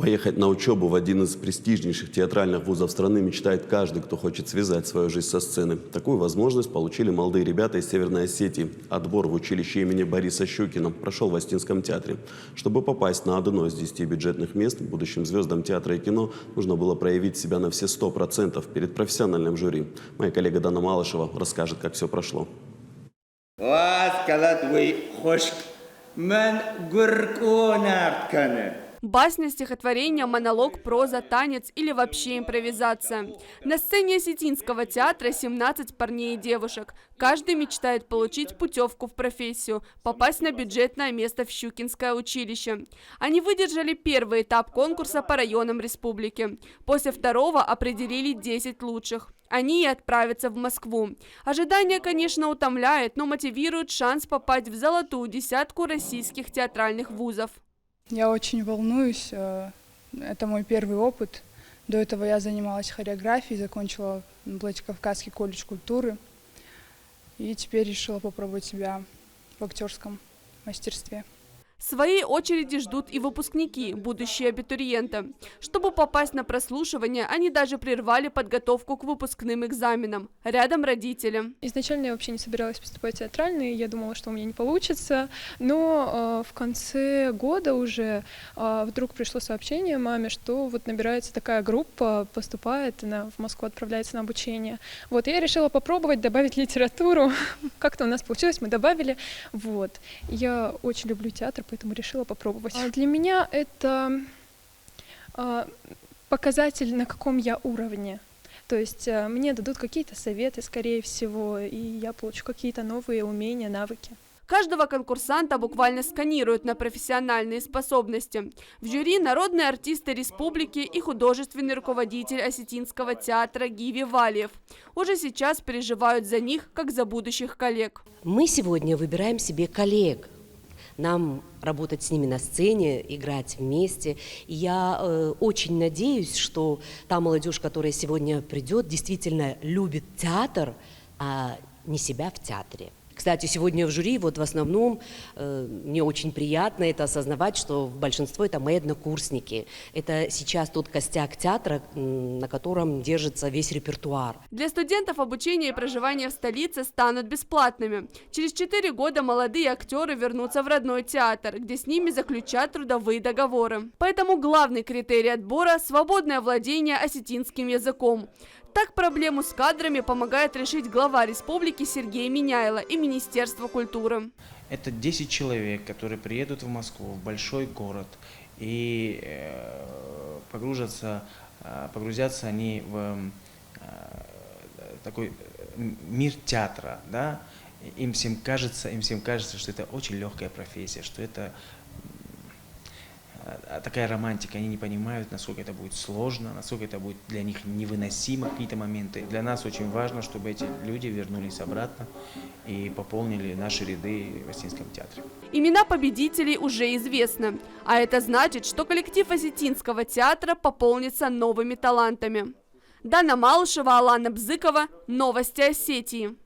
Поехать на учебу в один из престижнейших театральных вузов страны мечтает каждый, кто хочет связать свою жизнь со сцены. Такую возможность получили молодые ребята из Северной Осетии. Отбор в училище имени Бориса Щукина прошел в Остинском театре. Чтобы попасть на одно из 10 бюджетных мест, будущим звездам театра и кино нужно было проявить себя на все 100% перед профессиональным жюри. Моя коллега Дана Малышева расскажет, как все прошло. Басня, стихотворение, монолог, проза, танец или вообще импровизация. На сцене Осетинского театра 17 парней и девушек. Каждый мечтает получить путевку в профессию, попасть на бюджетное место в Щукинское училище. Они выдержали первый этап конкурса по районам республики. После второго определили 10 лучших. Они и отправятся в Москву. Ожидание, конечно, утомляет, но мотивирует шанс попасть в золотую десятку российских театральных вузов. Я очень волнуюсь, это мой первый опыт. До этого я занималась хореографией, закончила Владикавказский колледж культуры. И теперь решила попробовать себя в актерском мастерстве. В своей очереди ждут и выпускники, будущие абитуриенты. Чтобы попасть на прослушивание, они даже прервали подготовку к выпускным экзаменам. Рядом родители. Изначально я вообще не собиралась поступать в театральный, я думала, что у меня не получится. Но в конце года уже вдруг пришло сообщение маме, что вот набирается такая группа, поступает, она в Москву отправляется на обучение. Вот, и я решила попробовать добавить литературу. Как-то у нас получилось, мы добавили. Вот. Я очень люблю театр, поэтому решила попробовать. Для меня это показатель, на каком я уровне. То есть мне дадут какие-то советы, скорее всего, и я получу какие-то новые умения, навыки. Каждого конкурсанта буквально сканируют на профессиональные способности. В жюри народные артисты республики и художественный руководитель Осетинского театра Гиви Валиев. Уже сейчас переживают за них, как за будущих коллег. Мы сегодня выбираем себе коллег. Нам работать с ними на сцене, играть вместе. И я очень надеюсь, что та молодежь, которая сегодня придет, действительно любит театр, а не себя в театре. Кстати, сегодня в жюри, вот в основном, мне очень приятно это осознавать, что большинство это мои однокурсники. Это сейчас тот костяк театра, на котором держится весь репертуар. Для студентов обучение и проживание в столице станут бесплатными. Через 4 года молодые актеры вернутся в родной театр, где с ними заключат трудовые договоры. Поэтому главный критерий отбора – свободное владение осетинским языком. Так проблему с кадрами помогает решить глава республики Сергей Миняйло и Министерство культуры. Это 10 человек, которые приедут в Москву, в большой город, и погрузятся они в такой мир театра. Да? Им всем кажется, что это очень легкая профессия, что это такая романтика, они не понимают, насколько это будет сложно, насколько это будет для них невыносимо в какие-то моменты. Для нас очень важно, чтобы эти люди вернулись обратно и пополнили наши ряды в Осетинском театре. Имена победителей уже известны, а это значит, что коллектив Осетинского театра пополнится новыми талантами. Дана Малышева, Алана Бзыкова, Новости Осетии.